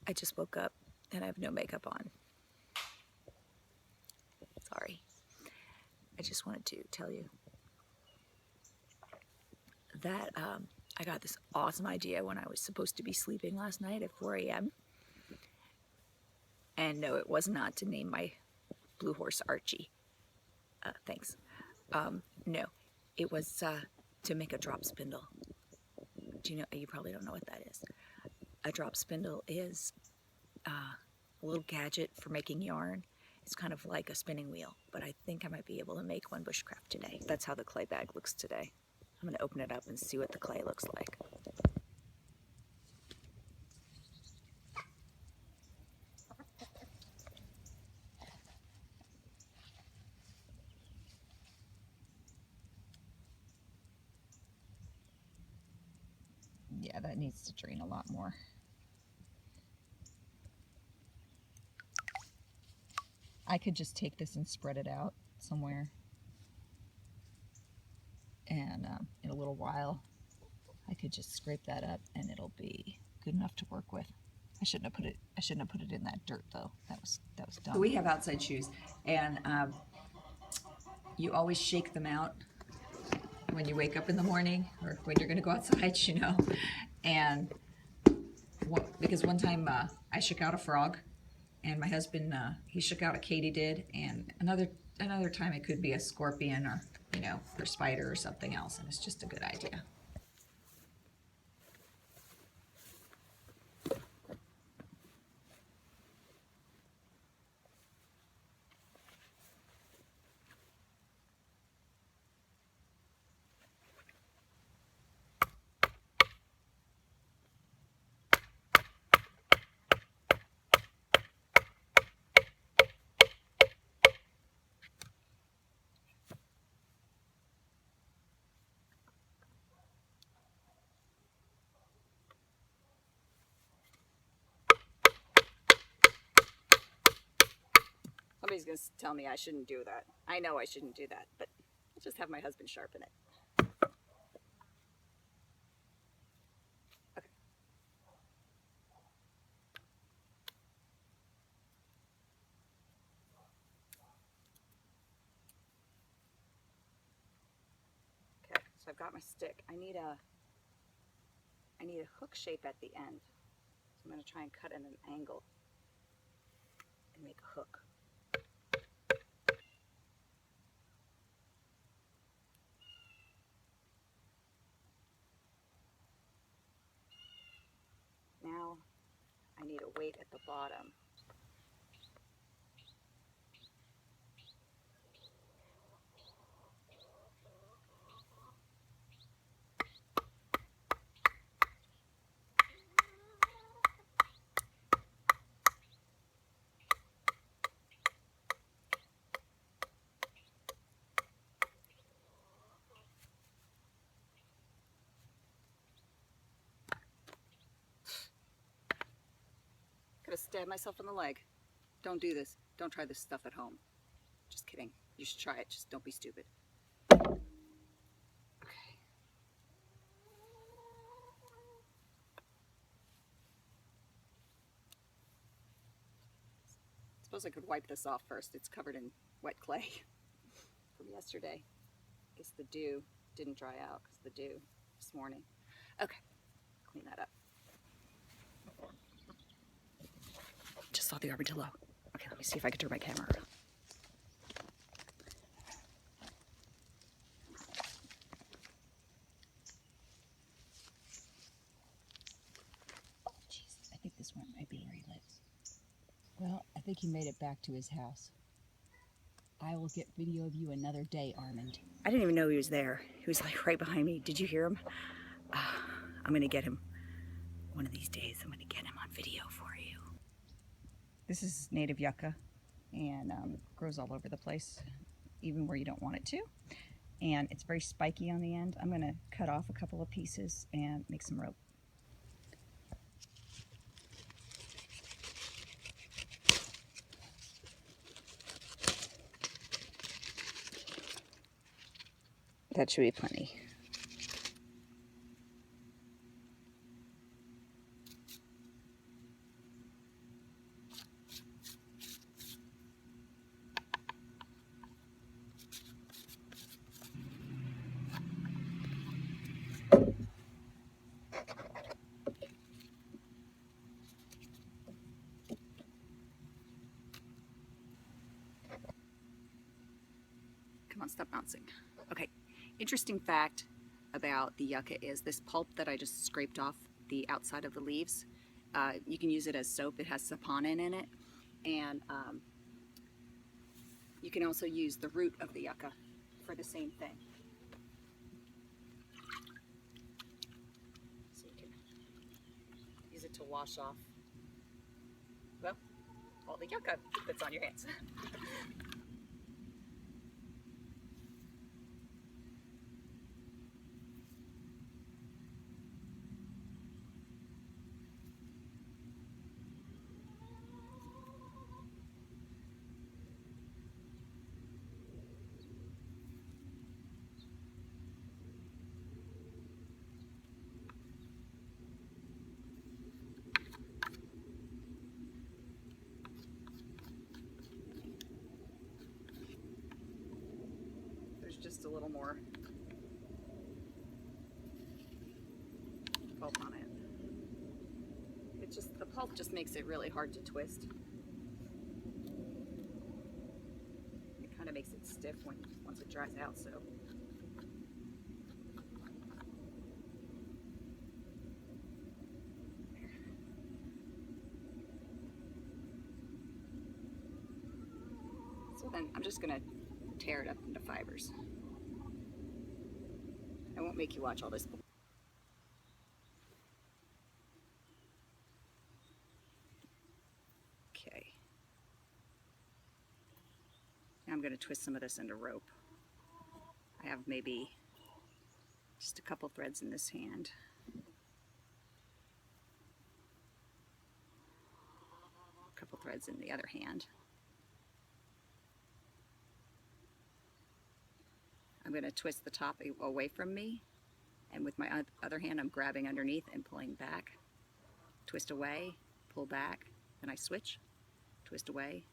I just woke up and I have no makeup on. Sorry. I just wanted to tell you that I got this awesome idea when I was supposed to be sleeping last night at 4 a.m. And no, it was not to name my blue horse Archie. Thanks. No, it was to make a drop spindle. Do you know? You probably don't know what that is. A drop spindle is a little gadget for making yarn. It's kind of like a spinning wheel, but I think I might be able to make one bushcraft today. That's how the clay bag looks today. I'm going to open it up and see what the clay looks like. Yeah, that needs to drain a lot more. I could just take this and spread it out somewhere. And in a little while, I could just scrape that up and it'll be good enough to work with. I shouldn't have put it in that dirt though. That was dumb. So we have outside shoes, and you always shake them out when you wake up in the morning or when you're going to go outside, you know. And because one time I shook out a frog, and my husband he shook out a katydid, and another time it could be a scorpion or, you know, or spider or something else, and it's just a good idea. Somebody's going to tell me I shouldn't do that. I know I shouldn't do that, but I'll just have my husband sharpen it. Okay. Okay, so I've got my stick. I need a hook shape at the end. So I'm going to try and cut at an angle and make a hook. Now I need a weight at the bottom. Could have stabbed myself in the leg. Don't do this. Don't try this stuff at home. Just kidding. You should try it. Just don't be stupid. Okay. I suppose I could wipe this off first. It's covered in wet clay from yesterday. I guess the dew didn't dry out because the dew this morning. Okay. Clean that up. Just saw the armadillo. Okay, let me see if I can turn my camera around. Oh, jeez. I think this one might be where he lives. Well, I think he made it back to his house. I will get video of you another day, Armand. I didn't even know he was there. He was like right behind me. Did you hear him? I'm going to get him one of these days. I'm going to get him on video for you. This is native yucca, and grows all over the place, even where you don't want it to. And it's very spiky on the end. I'm going to cut off a couple of pieces and make some rope. That should be plenty. stop bouncing. Okay, interesting fact about the yucca is this pulp that I just scraped off the outside of the leaves. You can use it as soap. It has saponin in it. And you can also use the root of the yucca for the same thing. So you can use it to wash off, well, all the yucca that's on your hands. Just a little more pulp on it. The pulp just makes it really hard to twist. It kind of makes it stiff once it dries out, so. So then I'm just gonna tear it up into fibers. I won't make you watch all this. Okay. Now I'm going to twist some of this into rope. I have maybe just a couple threads in this hand. A couple threads in the other hand. I'm going to twist the top away from me, and with my other hand I'm grabbing underneath and pulling back. Twist away, pull back, then I switch, twist away,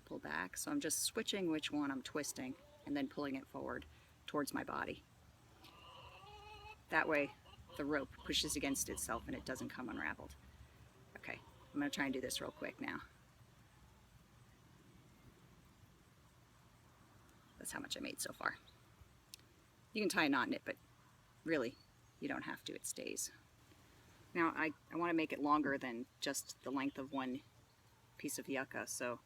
pull back. So I'm just switching which one I'm twisting and then pulling it forward towards my body. That way the rope pushes against itself and it doesn't come unraveled. Okay, I'm going to try and do this real quick now. That's how much I made so far. You can tie a knot in it, but really, you don't have to. It stays. Now, I want to make it longer than just the length of one piece of yucca, so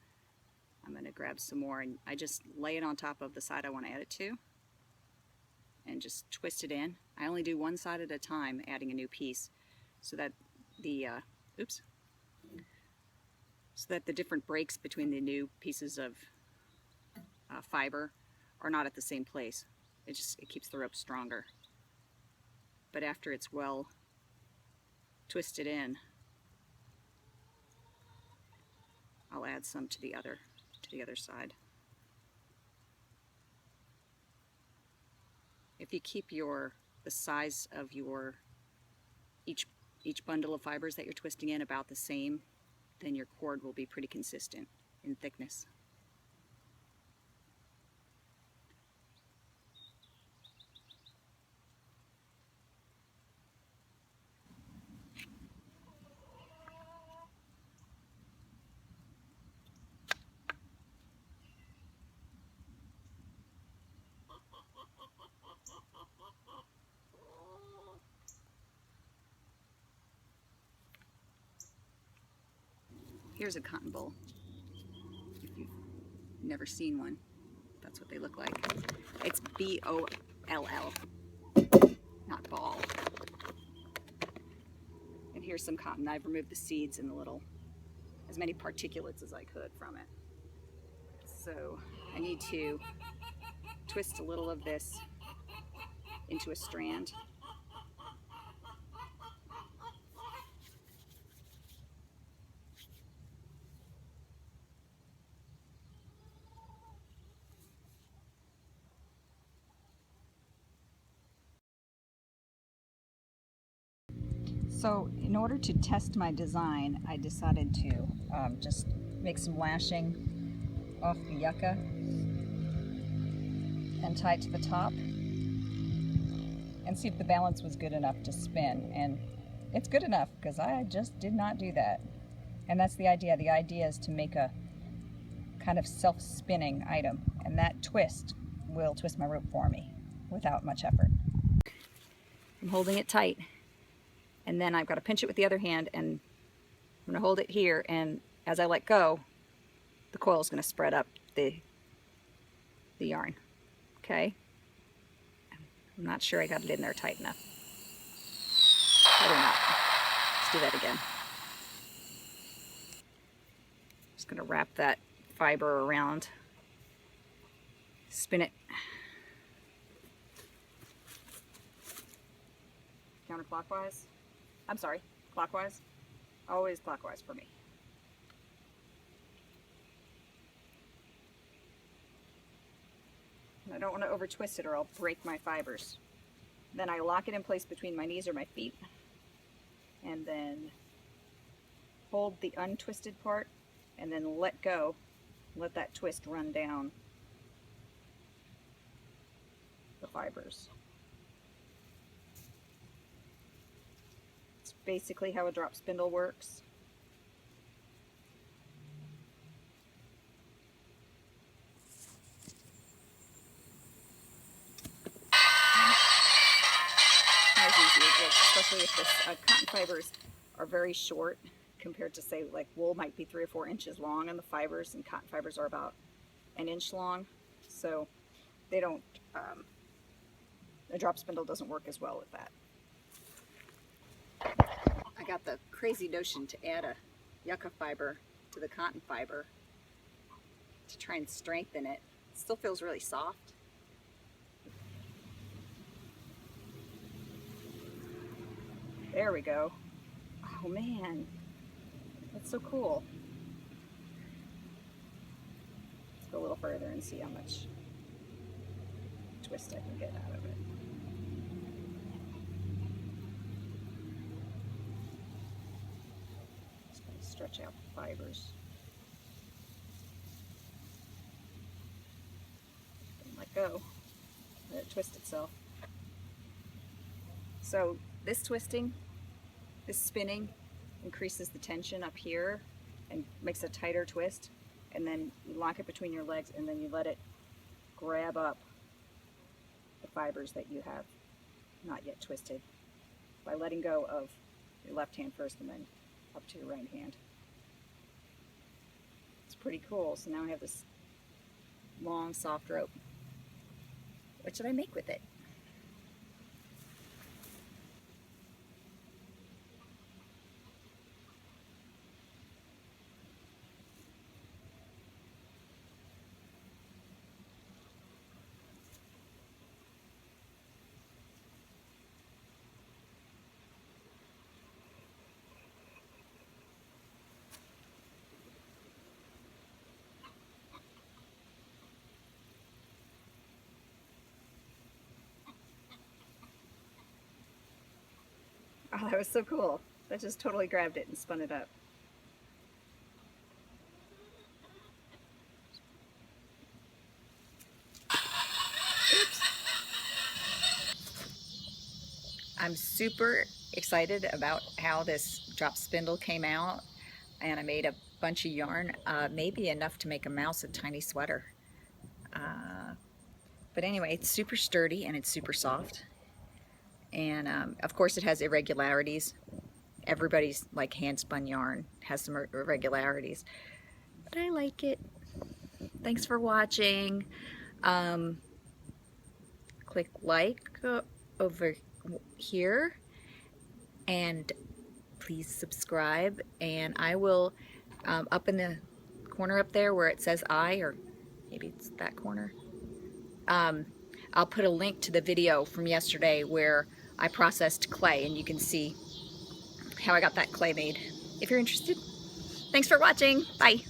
I'm going to grab some more, and I just lay it on top of the side I want to add it to, and just twist it in. I only do one side at a time, adding a new piece, so that the, so that the different breaks between the new pieces of fiber are not at the same place. It keeps the rope stronger. But after it's well twisted in, I'll add some to the other side. If you keep the size of each bundle of fibers that you're twisting in about the same, then your cord will be pretty consistent in thickness. Here's a cotton boll. If you've never seen one, that's what they look like. It's B-O-L-L, not ball. And here's some cotton. I've removed the seeds and as many particulates as I could from it. So I need to twist a little of this into a strand. So in order to test my design, I decided to just make some lashing off the yucca and tie it to the top and see if the balance was good enough to spin. And it's good enough, because I just did not do that. And that's the idea. The idea is to make a kind of self-spinning item, and that twist will twist my rope for me without much effort. I'm holding it tight, and then I've got to pinch it with the other hand, and I'm going to hold it here, and as I let go, the coil is going to spread up the yarn. Okay? I'm not sure I got it in there tight enough. Better not. Let's do that again. Just going to wrap that fiber around, spin it counterclockwise. I'm sorry, clockwise. Always clockwise for me. And I don't want to over twist it or I'll break my fibers. Then I lock it in place between my knees or my feet, and then hold the untwisted part and then let go. Let that twist run down the fibers. It's basically how a drop spindle works. Not as easy as it looks, especially if this cotton fibers are very short compared to, say, like wool might be 3 or 4 inches long on the fibers, and cotton fibers are about an inch long, so they don't, a drop spindle doesn't work as well with that. I got the crazy notion to add a yucca fiber to the cotton fiber to try and strengthen it. It still feels really soft. There we go. Oh man, that's so cool. Let's go a little further and see how much twist I can get out of it. Just going to stretch out the fibers. And let go. Let it twist itself. So this twisting, this spinning, increases the tension up here and makes a tighter twist, and then you lock it between your legs and then you let it grab up the fibers that you have not yet twisted by letting go of your left hand first and then up to your right hand. It's pretty cool. So now I have this long soft rope. What should I make with it? Oh, that was so cool. That just totally grabbed it and spun it up. Oops. I'm super excited about how this drop spindle came out, and I made a bunch of yarn, maybe enough to make a mouse a tiny sweater. But anyway, it's super sturdy and it's super soft. And of course it has irregularities. Everybody's like hand spun yarn has some irregularities, but I like it. Thanks for watching. Click like over here, and please subscribe, and I will up in the corner up there where it says I, or maybe it's that corner, I'll put a link to the video from yesterday where I processed clay, and you can see how I got that clay made if you're interested. Thanks for watching. Bye.